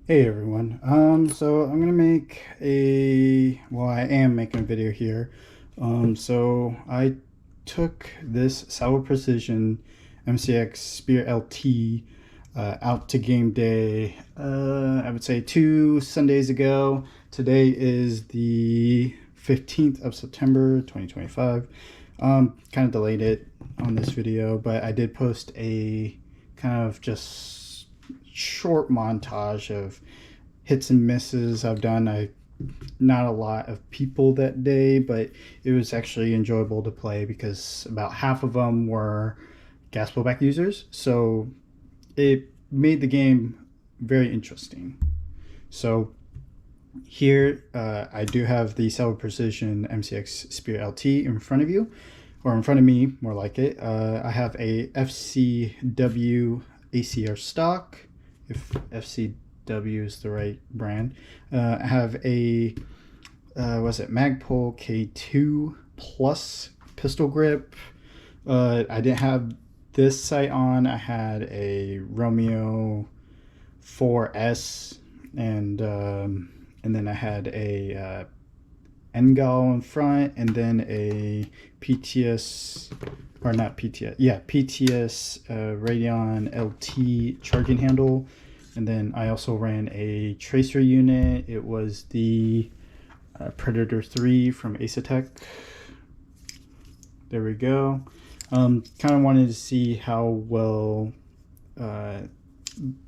Hey everyone. So I'm gonna make I am making a video here. So I took this Salvo Precision MCX Spear LT out to game day. I would say 2 Sundays ago. Today is the 15th of September, 2025. Kind of delayed it on this video, but I did post a kind of just short montage of hits and misses I've done. Not a lot of people that day, but it was actually enjoyable to play because about half of them were gas blowback users. So it made the game very interesting. So here I do have the Salvo Precision MCX Spear LT in front of you, or in front of me, more like it. I have a FCW ACR stock, if FCW is the right brand. I have a Magpul K2 Plus pistol grip. I didn't have this sight on. I had a Romeo 4S, and then I had a Engel in front, and then a PTS, or not PTS, yeah, PTS Radeon LT charging handle. And then I also ran a tracer unit. It was the Predator 3 from Asetek. There we go. Kind of wanted to see how well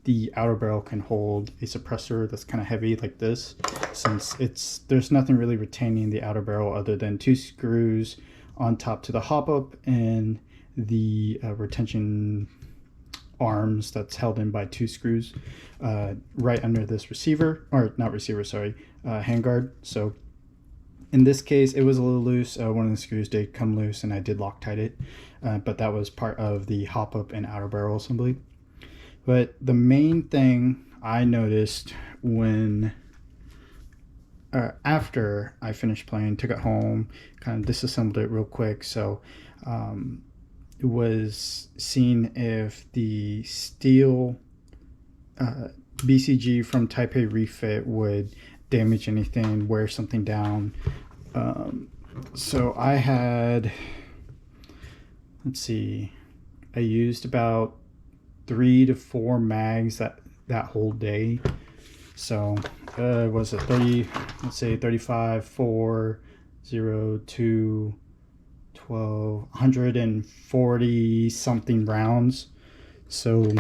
the outer barrel can hold a suppressor that's kind of heavy like this, since there's nothing really retaining the outer barrel other than 2 screws on top to the hop up and the retention arms that's held in by 2 screws right under this receiver, or not receiver, sorry, handguard. So in this case it was a little loose. One of the screws did come loose and I did Loctite it, but that was part of the hop up and outer barrel assembly. But the main thing I noticed when after I finished playing, took it home, kind of disassembled it real quick, so it was seeing if the steel BCG from Taipei Refit would damage anything, wear something down. So I had, let's see, I used about 3 to 4 mags that whole day. So was it 30, let's say 35, 4, 0, 2, 12, 140 something rounds. So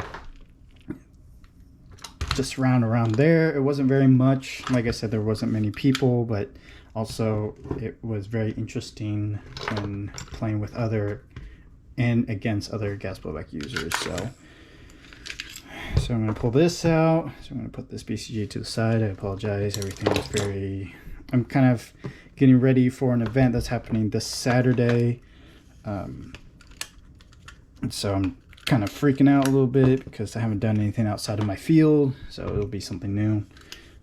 just around there. It wasn't very much. Like I said, there wasn't many people, but also it was very interesting when playing with other and against other gas blowback users. So I'm going to pull this out. So I'm going to put this BCG to the side. I apologize. Everything is very... I'm kind of getting ready for an event that's happening this Saturday. So I'm kind of freaking out a little bit because I haven't done anything outside of my field. So it'll be something new.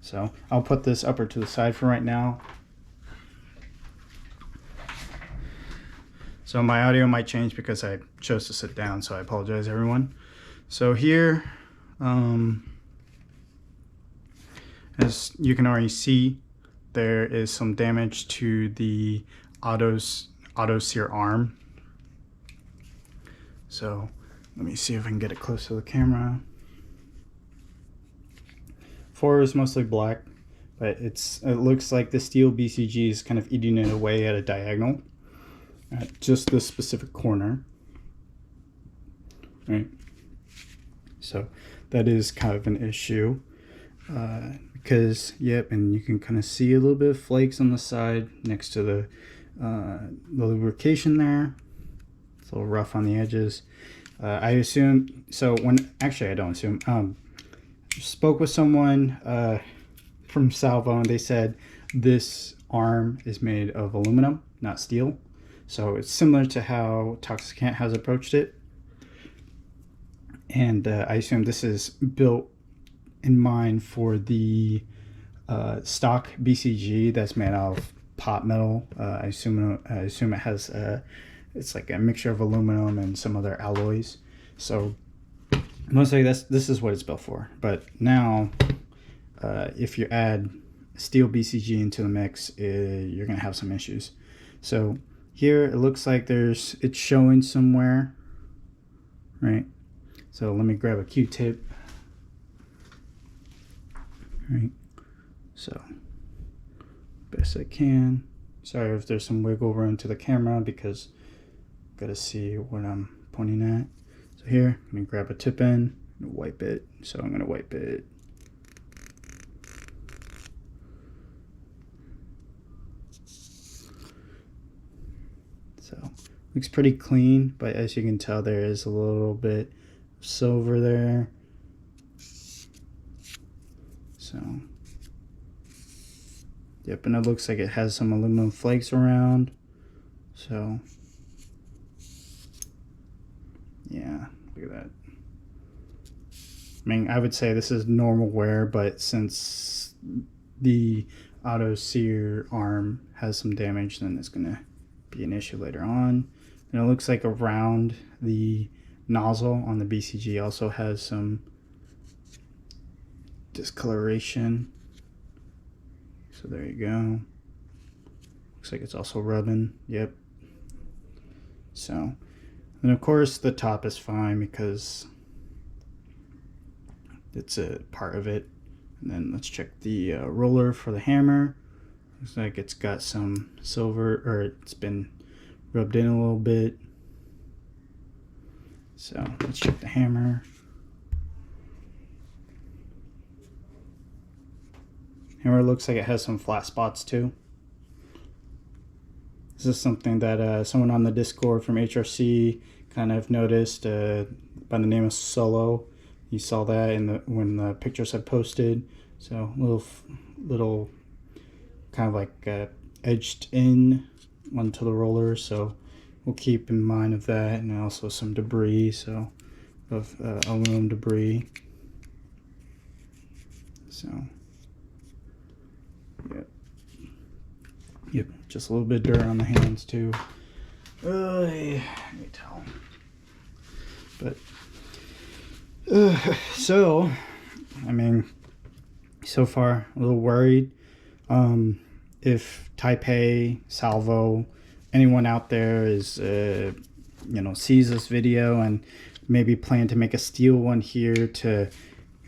So I'll put this upper to the side for right now. So my audio might change because I chose to sit down. So I apologize, everyone. So here... as you can already see, there is some damage to the auto sear arm. So let me see if I can get it close to the camera. 4 is mostly black, but it looks like the steel BCG is kind of eating it away at a diagonal at just this specific corner. Right. So that is kind of an issue because, yep, and you can kind of see a little bit of flakes on the side next to the lubrication there. It's a little rough on the edges. I assume, so actually I don't assume, spoke with someone from Salvo and they said this arm is made of aluminum, not steel. So it's similar to how Toxicant has approached it. And I assume this is built in mind for the stock BCG that's made out of pot metal. I assume it has it's like a mixture of aluminum and some other alloys. So mostly this is what it's built for. But now if you add Steel BCG into the mix, you're gonna have some issues. So here it looks like it's showing somewhere, right? So let me grab a Q-tip. Right, so best I can. Sorry if there's some wiggle room to the camera because I've got to see what I'm pointing at. So here, let me grab a tip end and wipe it. So I'm going to wipe it. So looks pretty clean, but as you can tell, there is a little bit of silver there. So, yep, and it looks like it has some aluminum flakes around. So, yeah, look at that. I mean, I would say this is normal wear, but since the auto sear arm has some damage, then it's going to be an issue later on. And it looks like around the nozzle on the BCG also has some discoloration. So there you go. Looks like it's also rubbing. Yep. So, and of course the top is fine because it's a part of it. And then let's check the roller for the hammer. Looks like it's got some silver, or it's been rubbed in a little bit. So let's check the hammer. Hammer looks like it has some flat spots too. This is something that someone on the Discord from HRC kind of noticed by the name of Solo. You saw that in when the pictures had posted. So little kind of like edged in onto the roller. So we'll keep in mind of that, and also some debris. So of aluminum debris. So. Yep, just a little bit of dirt on the hands too. Let me tell. But so, I mean, so far a little worried. If Taipei, Salvo, anyone out there is sees this video and maybe plan to make a steel one here to.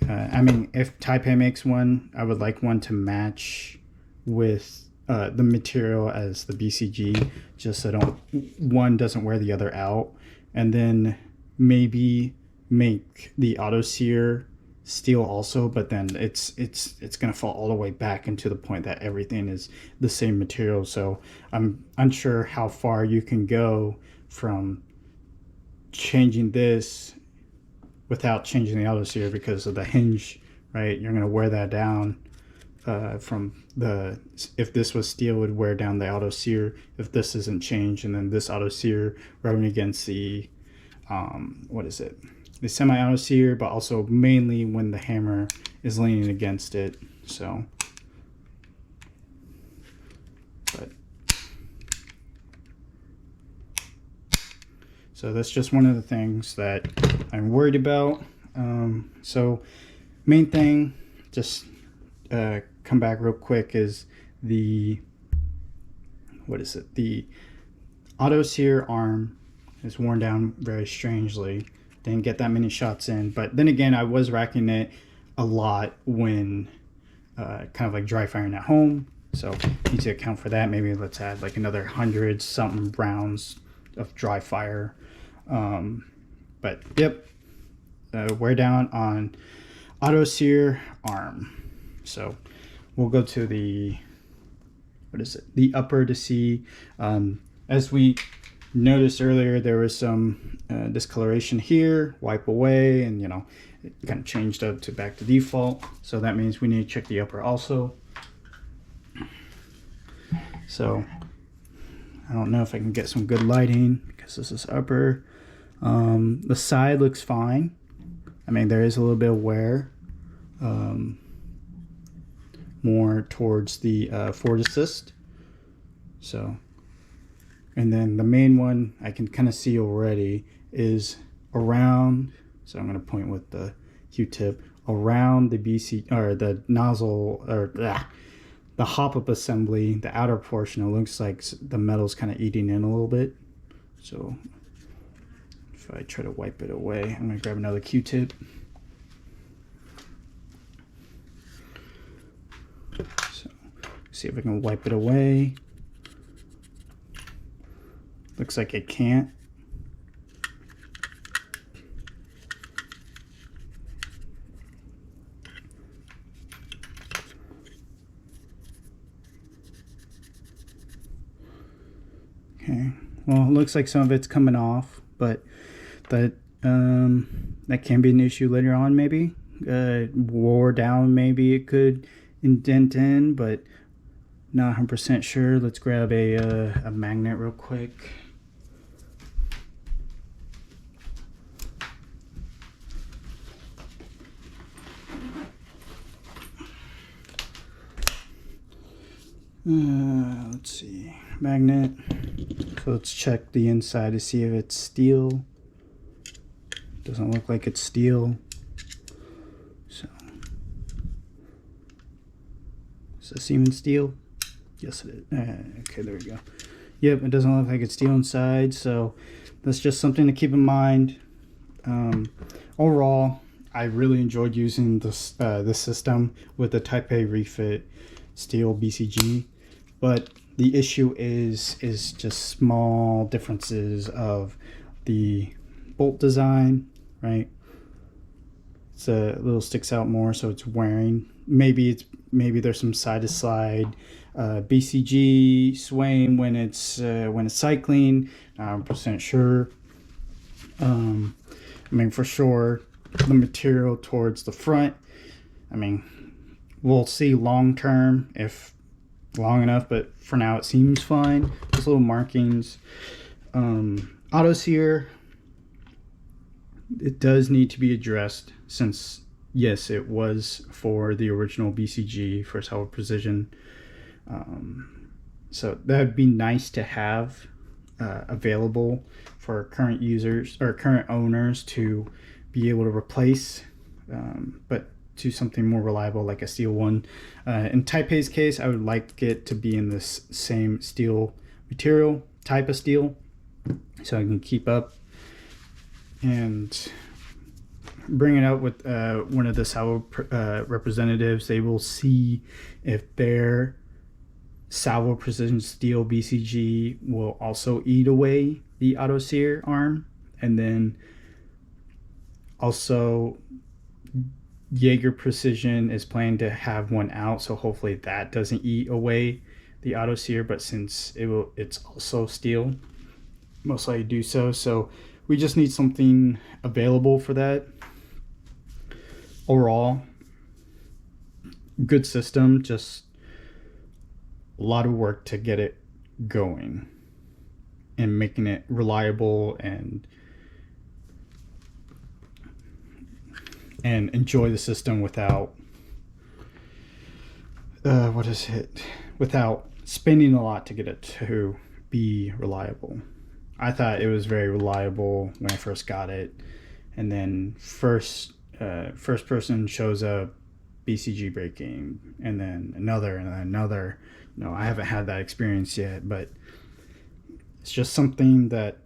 I mean, if Taipei makes one, I would like one to match with the material as the BCG, just so one doesn't wear the other out. And then maybe make the auto sear steel also, but then it's gonna fall all the way back into the point that everything is the same material. So I'm unsure how far you can go from changing this without changing the auto sear because of the hinge, right? You're gonna wear that down from the, if this was steel, would wear down the auto sear if this isn't changed, and then this auto sear rubbing against the the semi auto sear, but also mainly when the hammer is leaning against it. So, so that's just one of the things that I'm worried about. So main thing, just come back real quick, is the the auto sear arm is worn down very strangely. Didn't get that many shots in, but then again, I was racking it a lot when kind of like dry firing at home, so need to account for that. Maybe let's add like another 100 something rounds of dry fire. But yep, wear down on auto sear arm. So we'll go to the the upper to see. As we noticed earlier, there was some discoloration here. Wipe away, and it kind of changed up to back to default. So that means we need to check the upper also. So I don't know if I can get some good lighting because this is upper. The side looks fine. I mean, there is a little bit of wear. More towards the forward assist. So, and then the main one I can kind of see already is around, so I'm going to point with the Q-tip around the BC or the nozzle or the hop-up assembly, the outer portion. It looks like the metal's kind of eating in a little bit. So if I try to wipe it away, I'm gonna grab another Q-tip. So see if I can wipe it away. Looks like it can't. Okay, well, it looks like some of it's coming off, but that can be an issue later on, maybe. Wore down, maybe it could indent in, but not 100% sure. Let's grab a magnet real quick. Let's see, magnet. So let's check the inside to see if it's steel. Doesn't look like it's steel. So is this even steel? Yes, it is. Okay, there we go. Yep, it doesn't look like it's steel inside, so that's just something to keep in mind. Overall, I really enjoyed using this system with the Taipei Refit Steel BCG, but the issue is just small differences of the bolt design, right? It's a little sticks out more, so it's wearing. Maybe there's some side to side BCG swaying when it's cycling. Not 100% sure. I mean, for sure, the material towards the front. I mean, we'll see long term if long enough, but for now it seems fine. Just little markings. Auto sear, it does need to be addressed, since yes, it was for the original BCG for Salvo Precision. So that would be nice to have available for current users or current owners to be able to replace, but to something more reliable like a steel one. In Taipei's case, I would like it to be in this same steel material, type of steel, so I can keep up and bring it out with one of the Salvo representatives. They will see if their Salvo Precision Steel BCG will also eat away the auto sear arm, and then also Jaeger Precision is planning to have one out, so hopefully that doesn't eat away the auto sear, but since it's also steel, most likely do so. So we just need something available for that. Overall, good system, just a lot of work to get it going and making it reliable and enjoy the system without without spending a lot to get it to be reliable. I thought it was very reliable when I first got it, and then first person shows up, BCG breaking, and then another and then another. No, I haven't had that experience yet, but it's just something that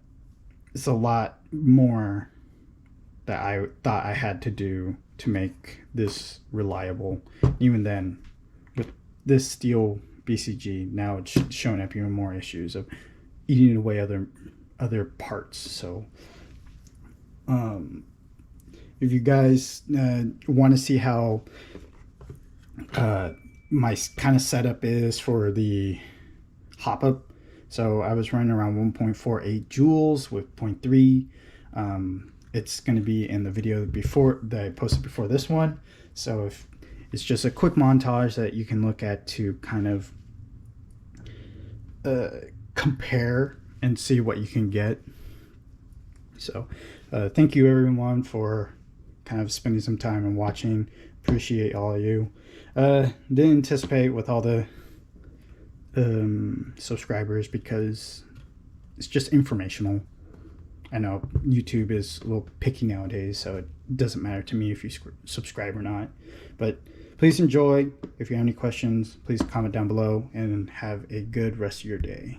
it's a lot more that I thought I had to do to make this reliable. Even then, with this steel BCG, now it's showing up even more issues of eating away other parts. So if you guys want to see how my kind of setup is for the hop up, so I was running around 1.48 joules with 0.3. It's going to be in the video before that I posted before this one, so if it's just a quick montage that you can look at to kind of compare and see what you can get. So thank you everyone for kind of spending some time and watching. Appreciate all of you. Didn't anticipate with all the subscribers, because it's just informational. I know YouTube is a little picky nowadays, so it doesn't matter to me if you subscribe or not. But please enjoy. If you have any questions, please comment down below, and have a good rest of your day.